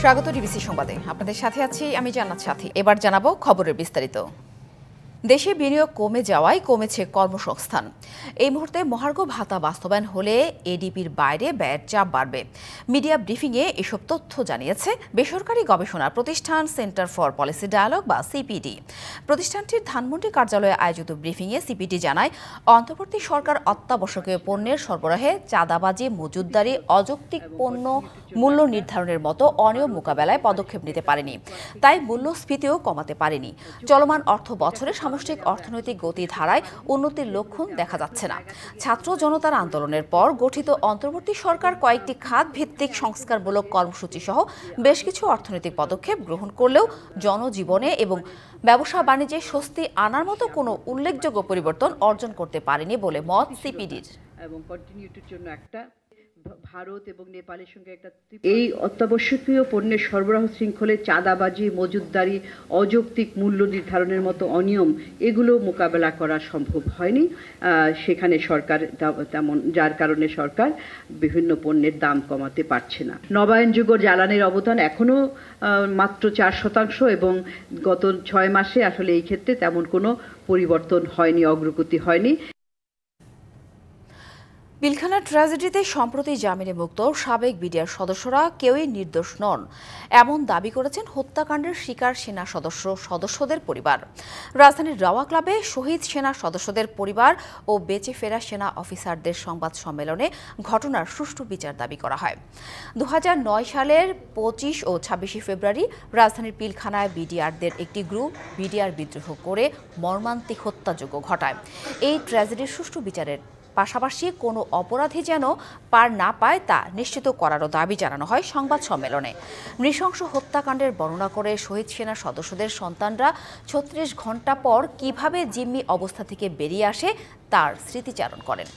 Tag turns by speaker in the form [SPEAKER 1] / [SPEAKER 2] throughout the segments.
[SPEAKER 1] স্বাগত ডিবিসি সংবাদে। আপনাদের সাথে আছি আমি জান্নাত সাথী। এবার জানাবো খবরের বিস্তারিত। দেশে বিনিয়োগ কমে যাওয়ায় কমেছে কর্মসংস্থান। এই মুহূর্তে মহার্ঘ ভাতা বাস্তবায়ন হলে এডিপির বাইরে ব্যয়ের চাপ বাড়বে। মিডিয়া ব্রিফিংয়ে এসব তথ্য জানিয়েছে বেসরকারি গবেষণা প্রতিষ্ঠান সেন্টার ফর পলিসি ডায়ালগ বা সিপিডি। প্রতিষ্ঠানটির ধানমন্ডি কার্যালয়ে আয়োজিত ব্রিফিংয়ে সিপিডি জানায়, অন্তর্বর্তী সরকার অত্যাবশ্যকীয় পণ্যের সরবরাহে চাঁদাবাজি, মজুতদারি, অযৌক্তিক পণ্য মূল্য নির্ধারণের মতো অনিয়ম মোকাবেলায় পদক্ষেপ নিতে পারেনি। তাই মূল্যস্ফীতিও কমাতে পারেনি। চলমান অর্থ বছরে সামষ্টিক অর্থনৈতিক গতিধারায় উন্নতির লক্ষণ দেখা যাচ্ছে না। ছাত্র জনতার আন্দোলনের পর গঠিত অন্তর্বর্তী সরকার কয়েকটি খাত ভিত্তিক সংস্কারমূলক কর্মসূচি সহ বেশ কিছু অর্থনৈতিক পদক্ষেপ গ্রহণ করলেও জনজীবনে এবং ব্যবসা বাণিজ্যে স্বস্তি আনার মতো কোনো উল্লেখযোগ্য পরিবর্তন অর্জন করতে পারেনি বলে মত সিপিডির।
[SPEAKER 2] এবং কন্টিনিউটির জন্য একটা ভারত এবং নেপালের সঙ্গে একটা এই অত্যাবশ্যকীয় পণ্যের সরবরাহ শৃঙ্খলে চাঁদাবাজি, মজুতদারি, অযৌক্তিক মূল্য নির্ধারণের মতো অনিয়ম এগুলো মোকাবেলা করা সম্ভব হয়নি। সেখানে সরকার তেমন, যার কারণে সরকার বিভিন্ন পণ্যের দাম কমাতে পারছে না। নবায়নযোগ্য জ্বালানির অবদান এখনো মাত্র 4% এবং গত 6 মাসে আসলে এই ক্ষেত্রে তেমন কোনো পরিবর্তন হয়নি, অগ্রগতি হয়নি।
[SPEAKER 1] পিলখানা ট্র্যাজেডিতে সম্প্রতি জামিনে মুক্ত সাবেক বিডিআর সদস্যরা কেউই নির্দোষ নন, এমন দাবি করেছেন হত্যাকাণ্ডের শিকার সেনা সদস্যদের পরিবার। রাজধানীর রাওয়া ক্লাবে শহীদ সেনা সদস্যদের পরিবার ও বেঁচে ফেরা সেনা অফিসারদের সংবাদ সম্মেলনে ঘটনার সুষ্ঠু বিচার দাবি করা হয়। 2009 সালের 25 ও 26 ফেব্রুয়ারি রাজধানীর পিলখানায় বিডিআরদের একটি গ্রুপ বিডিআর বিদ্রোহ করে মর্মান্তিক হত্যাযজ্ঞ ঘটায়। এই ট্র্যাজেডির সুষ্ঠু বিচারের পাশাপাশি কোনো অপরাধী যেন পার না পায় তা নিশ্চিত করারও দাবি জানানো হয় সংবাদ সম্মেলনে। নৃশংস হত্যাকাণ্ডের বর্ণনা করে শহীদ সেনা সদস্যদের সন্তানরা 36 ঘণ্টা পর কিভাবে জিম্মি অবস্থা থেকে বেরিয়ে আসে তার স্মৃতিচারণ করেন।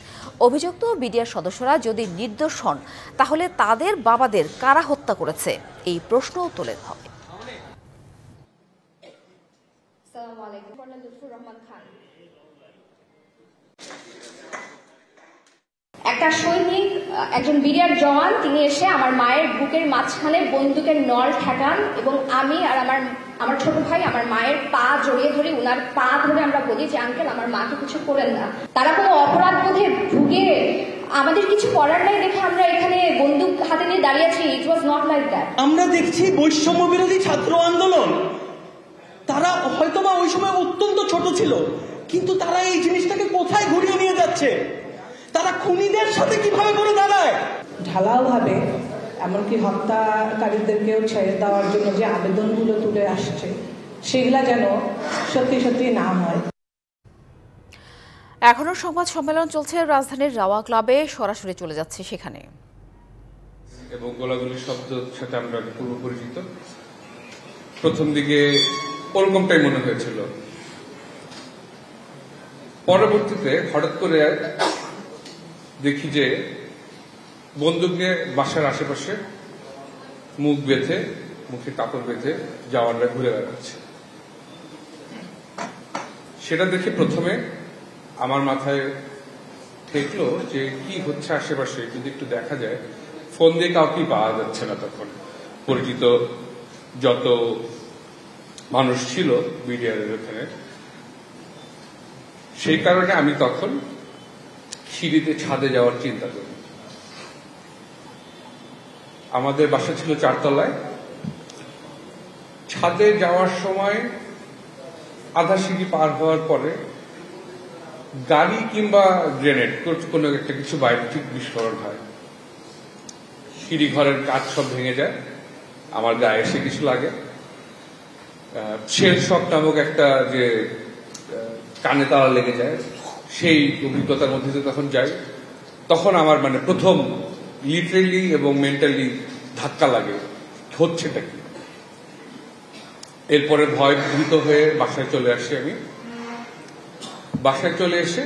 [SPEAKER 1] অভিযুক্ত বিডিআর সদস্যরা যদি নির্দোষ হন তাহলে তাদের বাবাদের কারা হত্যা করেছে এই প্রশ্নও তোলে হবে।
[SPEAKER 3] একটা সৈনিক, একজন বিডিআর জওয়ান, তিনি এসে আমার মায়ের বুকের মাঝখানে বন্দুকের নল ঠেকান এবং আমি আর আমার ছোট ভাই আমার মায়ের পা জড়িয়ে ধরি। উনার পা ধরে আমরা বলি যে আঙ্কেল আমার মাকে কিছু করেন না। তারা কোনো অপরাধ বোধে ভুগে আমাদের কিছু করার নাই দেখে আমরা এখানে বন্দুক হাতে নিয়ে দাঁড়িয়ে আছি। ইট ওয়াজ নট লাইক দ্যাট।
[SPEAKER 4] আমরা দেখছি বৈষম্য বিরোধী ছাত্র আন্দোলন, তারা হয়তোবা ওই সময় অত্যন্ত ছোট ছিল, কিন্তু তারা এই জিনিসটাকে কোথায় ঘুরিয়ে নিয়ে যাচ্ছে, তারা খুনিদের সাথে কিভাবে করে দাঁড়ায়।
[SPEAKER 5] ঢালাও ভাবে এমনকি হত্যাকারীদেরকেও ছেড়ে দেওয়ার জন্য যে আবেদনগুলো তুলে আসছে সেগুলা যেন সত্যি সত্যি না হয়।
[SPEAKER 1] এখনো সংবাদ সম্মেলন চলছে রাজধানীর রাওয়া ক্লাবে, সরাসরি চলে যাচ্ছে সেখানে।
[SPEAKER 6] এবং গোলাগুলির শব্দের সাথে আমরা পূর্ব পরিচিত। প্রথম দিকে ওরকমটাই মনে হয়েছিল, পরবর্তীতে হঠাৎ করে দেখি যে বন্দুক নিয়ে বাসার আশেপাশে মুখ বেঁধে, মুখে কাপড় বেঁধে জওয়ানরা ঘুরে বেড়াচ্ছে। সেটা দেখে প্রথমে আমার মাথায় ঠেকলো যে কি হচ্ছে আশেপাশে, যদি একটু দেখা যায়। ফোন দিয়ে কাউকে পাওয়া যাচ্ছে না তখন, পরিচিত যত মানুষ ছিল বিডিআরের ওখানে। সেই কারণে আমি তখন সিঁড়িতে ছাদে যাওয়ার চিন্তা করি। আমাদের বাসা ছিল 4 তলায়। ছাদে যাওয়ার সময় আধা সিঁড়ি পার হওয়ার পরে গাড়ি কিংবা গ্রেনেড কোনো একটা কিছু বাইরে ঠিক বিস্ফোরণ হয়। সিঁড়ি ঘরের কাঠ সব ভেঙে যায়, আমার গায়ে এসে কিছু লাগে। শেল শক নামক একটা যে কানে তালা লেগে যায়, সেই অভিজ্ঞতার মধ্যে তখন যাই। তখন আমার প্রথম লিটারেলি এবং মেন্টালি ধাক্কা লাগে, হচ্ছেটা কি। এরপরে ভয় ভীত হয়ে বাসায় চলে আসি। আমি বাসায় চলে এসে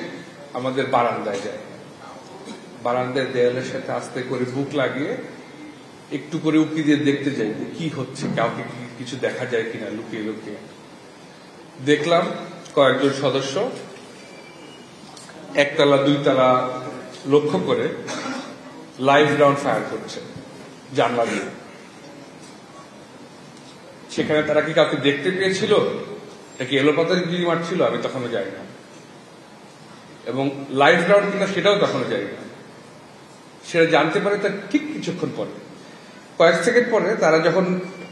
[SPEAKER 6] আমাদের বারান্দায় যাই। বারান্দায় দেয়ালের সাথে আস্তে করে বুক লাগিয়ে একটু করে উঁকি দিয়ে দেখতে যাই কি হচ্ছে, কাউকে কিছু দেখা যায় কিনা। লুকিয়ে লুকিয়ে দেখলাম কয়েকজন সদস্য একতলা 2 তলা লক্ষ্য করে লাইভ রাউন্ড ফায়ার করছে জানলা দিয়ে। সেখানে তারা কি কাউকে দেখতে পেয়েছিল, নাকি এলোপাতারি গুলি মারছিল, আমি তখনও যাই না। এবং লাইফ রাউন্ড কিনা সেটাও তখনও যাই না। সেটা জানতে পারে তার ঠিক কিছুক্ষণ পরে, কয়েক সেকেন্ড পরে তারা যখন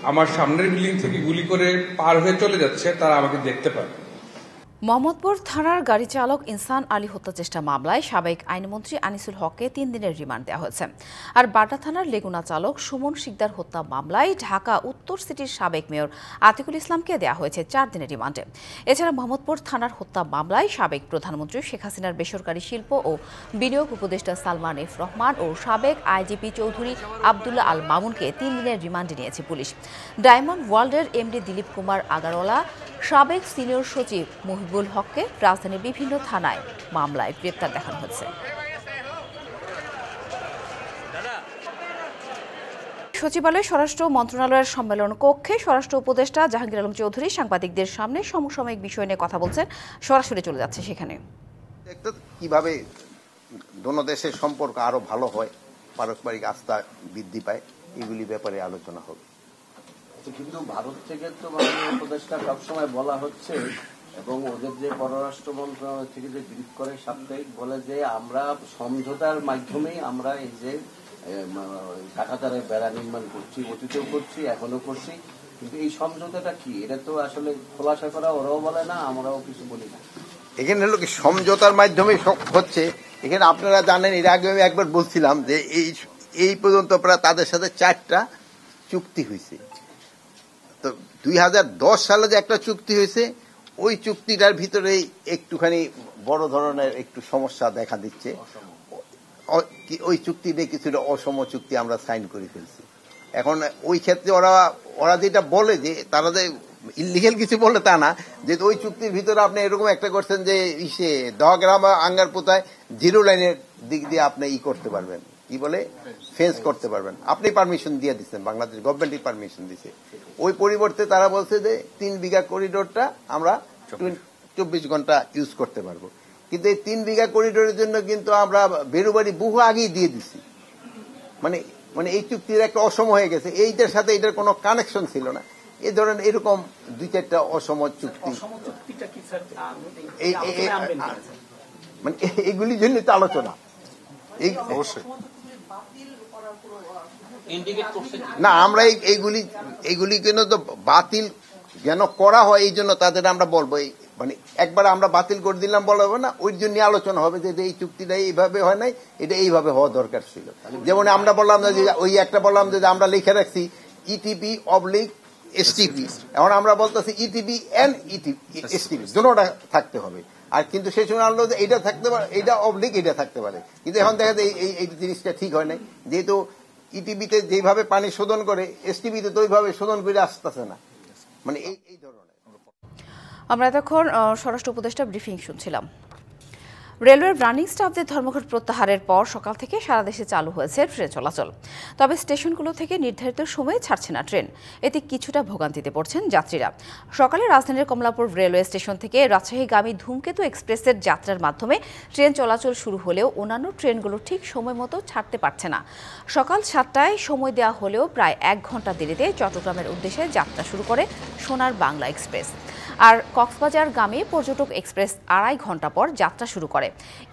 [SPEAKER 6] আমার সামনের বিল্ডিং থেকে গুলি করে পার হয়ে চলে যাচ্ছে, তারা আমাকে দেখতে পারে।
[SPEAKER 1] মোহাম্মদপুর থানার গাড়ি চালক ইনসান আলী হত্যা চেষ্টা মামলায় সাবেক আইনমন্ত্রী আনিসুল হককে 3 দিনের রিমান্ড দেওয়া হয়েছে। আর বাড্ডা থানার লেগুনা চালক সুমন শিকদার হত্যা মামলায় ঢাকা উত্তর সিটির সাবেক মেয়র আতিকুল ইসলামকে দেওয়া হয়েছে 4 দিনের রিমান্ডে। এছাড়া মোহাম্মদপুর থানার হত্যা মামলায় সাবেক প্রধানমন্ত্রী শেখ হাসিনার বেসরকারি শিল্প ও বিনিয়োগ উপদেষ্টা সালমান এফ রহমান ও সাবেক আইজিপি চৌধুরী আবদুল্লাহ আল মামুনকে 3 দিনের রিমান্ডে নিয়েছে পুলিশ। ডায়মন্ড ওয়ার্ল্ডের এমডি দিলীপ কুমার আগারওয়ালা, সাবেক সিনিয়র সচিব মহিবুল হককে রাজধানীর বিভিন্ন থানায় মামলায় গ্রেপ্তার দেখানো হয়েছে। সচিবালয়ে স্বরাষ্ট্র মন্ত্রণালয়ের সম্মেলন কক্ষে স্বরাষ্ট্র উপদেষ্টা জাহাঙ্গীর আলম চৌধুরী সাংবাদিকদের সামনে সমসাময়িক বিষয় নিয়ে কথা বলছেন। সরাসরি চলে যাচ্ছে সেখানে।
[SPEAKER 7] কিভাবে দোনো দেশের সম্পর্ক আরো ভালো হয়, পারস্পরিক আস্থা বৃদ্ধি পায়, এগুলি ব্যাপারে আলোচনা হবে।
[SPEAKER 8] কিন্তু ভারত থেকে তো মাননীয় উপদেষ্টা সবসময় বলা হচ্ছে, এবং ওদের যে পররাষ্ট্র মন্ত্রণালয় থেকে যে ব্রিফ করে সাপ্তাহিক বলে যে আমরা সমঝোতার মাধ্যমেই আমরা এই যে কাঁটাতারের বেড়া নির্মাণ করছি, অতীতেও করছি, এখনো করছি, কিন্তু এই সমঝোতাটা কি, এটা তো আসলে খোলাসা করা ওরাও বলে না, আমরাও কিছু বলি না।
[SPEAKER 7] এখানে হলো কি সমঝোতার মাধ্যমে হচ্ছে। এখানে আপনারা জানেন, এর আগে আমি একবার বলছিলাম যে এই পর্যন্ত প্রায় তাদের সাথে 4টা চুক্তি হয়েছে। তো 2010 সালে যে একটা চুক্তি হয়েছে, ওই চুক্তিটার ভিতরেই একটুখানি বড় ধরনের একটু সমস্যা দেখা দিচ্ছে। ওই চুক্তিতে কিছুটা অসম চুক্তি আমরা সাইন করে ফেলছি। এখন ওই ক্ষেত্রে ওরা যেটা বলে যে তারা যে ইলিগেল কিছু বলে তা না, যেহেতু ওই চুক্তির ভিতরে আপনি এরকম একটা করছেন যে দহগ্রাম আঙ্গারপোতায় 0 লাইনের দিক দিয়ে আপনি করতে পারবেন, কি বলে ফেন্স করতে পারবেন, আপনি পারমিশন দিয়ে দিচ্ছেন, বাংলাদেশ গভর্নমেন্টই পারমিশন দিচ্ছে। ওই পরিবর্তে তারা বলছে যে 3 বিঘা করিডোরটা আমরা 24 ঘন্টা ইউজ করতে পারবো। কিন্তু এই 3 বিঘা করিডোরের জন্য কিন্তু আমরা বেরুবাড়ি বহু আগেই দিয়ে দিচ্ছি। মানে এই চুক্তির একটা অসম হয়ে গেছে, এইটার সাথে এটার কোনো কানেকশন ছিল না। এই ধরেন এরকম 2-4টা অসম চুক্তি, মানে এগুলির জন্য তো আলোচনা। না, আমরা এইগুলি কেন তো বাতিল যেন করা হয়, এই জন্য তাদের আমরা বলবো, মানে একবার আমরা বাতিল করে দিলাম বলা হবে না, ওই জন্য আলোচনা হবে যে এই চুক্তিটা এইভাবে হয় নাই, এটা এইভাবে হওয়া দরকার ছিল। যেমন আমরা বললাম যে ওই একটা বললাম যে আমরা লিখে রাখছি ETP/STP, এখন আমরা বলতেছি ETP and STP দুটোটা থাকতে হবে। আর কিন্তু সেই সময় আনলো যে এইটা থাকতে পারে, এইটা অবলিক এটা থাকতে পারে, কিন্তু এখন দেখা যায় এই জিনিসটা ঠিক হয় নাই। যেহেতু ETP-তে যেভাবে পানি শোধন করে, STP-তে তো ওইভাবে শোধন করে আসতেছে না, মানে এই ধরনের।
[SPEAKER 1] আমরা এতক্ষণ স্বরাষ্ট্র উপদেষ্টা ব্রিফিং শুনছিলাম। রেলওয়ের রানিং স্টাফদের ধর্মঘট প্রত্যাহারের পর সকাল থেকে সারা দেশে চালু হয়েছে ট্রেন চলাচল। তবে স্টেশনগুলো থেকে নির্ধারিত সময়ে ছাড়ছে না ট্রেন, এতে কিছুটা ভোগান্তিতে পড়ছেন যাত্রীরা। সকালে রাজধানীর কমলাপুর রেলওয়ে স্টেশন থেকে রাজশাহীগামী ধূমকেতু এক্সপ্রেসের যাত্রার মাধ্যমে ট্রেন চলাচল শুরু হলেও অন্যান্য ট্রেনগুলো ঠিক সময় মতো ছাড়তে পারছে না। সকাল 7টায় সময় দেওয়া হলেও প্রায় 1 ঘন্টা দেরিতে চট্টগ্রামের উদ্দেশ্যে যাত্রা শুরু করে সোনার বাংলা এক্সপ্রেস। আর কক্সবাজারগামী পর্যটক এক্সপ্রেস 2.5 ঘন্টা পর যাত্রা শুরু করে,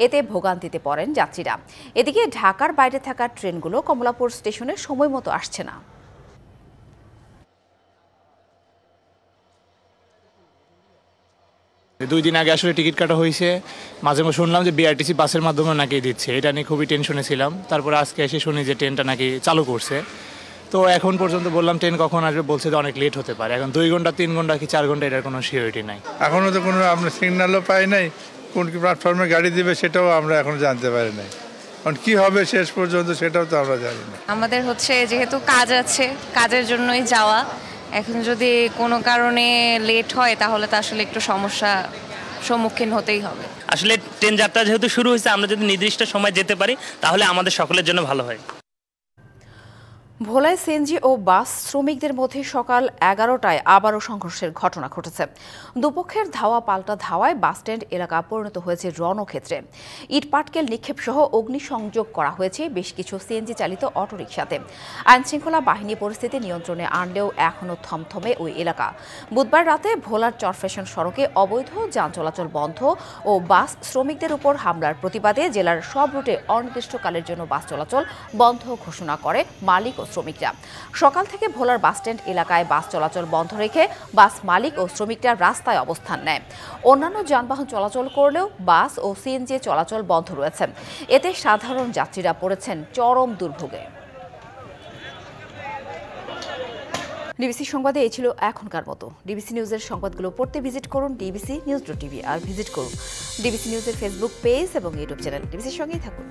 [SPEAKER 1] এতে ভোগান্তিতে পড়েন যাত্রীরা। এদিকে ঢাকার বাইরে থাকা ট্রেনগুলো কমলাপুর স্টেশনে সময় মতো আসছে না।
[SPEAKER 9] 2 দিন আগে আসলে টিকিট কাটা হয়েছে, মাঝে মাঝে শুনলাম যে BRTC বাসের মাধ্যমে নাকি দিচ্ছে, এটা নিয়ে খুবই টেনশনে ছিলাম। তারপরে আজকে এসে শুনি যে ট্রেনটা নাকি চালু করছে। তো এখন পর্যন্ত বললাম ট্রেন কখন আসবে, বলছে যে অনেক লেট হতে পারে। এখন 2 ঘন্টা 3 ঘন্টা কি 4 ঘন্টা, এটার কোনো সিওরিটি নাই।
[SPEAKER 10] এখনো তো কোনো আমরা সিগন্যালও পাই নাই, কোন কি প্ল্যাটফর্মে গাড়ি দিবে সেটাও আমরা এখন জানতে পারি নাই। এখন কি হবে শেষ পর্যন্ত সেটাও তো আমরা জানি না।
[SPEAKER 11] আমাদের যেহেতু কাজ আছে, কাজের জন্যই যাওয়া, এখন যদি কোনো কারণে লেট হয় তাহলে তো আসলে একটু সমস্যা সম্মুখীন হতেই হবে।
[SPEAKER 12] আসলে ট্রেন যাত্রা যেহেতু শুরু হয়েছে, আমরা যদি নির্দিষ্ট সময় যেতে পারি তাহলে আমাদের সকলের জন্য ভালো হয়।
[SPEAKER 1] ভোলায় সিএনজি ও বাস শ্রমিকদের মধ্যে সকাল 11টায় আবারও সংঘর্ষের ঘটনা ঘটেছে। দুপক্ষের ধাওয়া পাল্টা ধাওয়ায় বাসস্ট্যান্ড এলাকা পরিণত হয়েছে রণক্ষেত্রে। ইট পাটকেল নিক্ষেপ সহ অগ্নিসংযোগ করা হয়েছে বেশ কিছু সিএনজি চালিত অটোরিকশাতে। আইনশৃঙ্খলা বাহিনী পরিস্থিতি নিয়ন্ত্রণে আনলেও এখনও থমথমে ওই এলাকা। বুধবার রাতে ভোলার চরফ্যাশন সড়কে অবৈধ যান চলাচল বন্ধ ও বাস শ্রমিকদের উপর হামলার প্রতিবাদে জেলার সব রুটে অনির্দিষ্টকালের জন্য বাস চলাচল বন্ধ ঘোষণা করে মালিক ও শ্রমিকরা। সকাল থেকে ভোলার বাসস্ট্যান্ড এলাকায় বাস চলাচল বন্ধ রেখে বাস মালিক ও শ্রমিকরা রাস্তায় অবস্থান নেয়। অন্যান্য যানবাহন চলাচল করলেও বাস ও সিএনজি চলাচল বন্ধ রয়েছে। এতে সাধারণ যাত্রীরা পড়েছেন চরম দুর্ভোগে। ডিবিসি সংবাদে এই ছিল এখনকার মতো। ডিবিসি নিউজের সংবাদগুলো পড়তে ভিজিট করুন dbcnews.tv আর ভিজিট করুন ডিবিসি নিউজের ফেসবুক পেজ এবং ইউটিউব চ্যানেল। ডিবিসির সঙ্গেই থাকুন।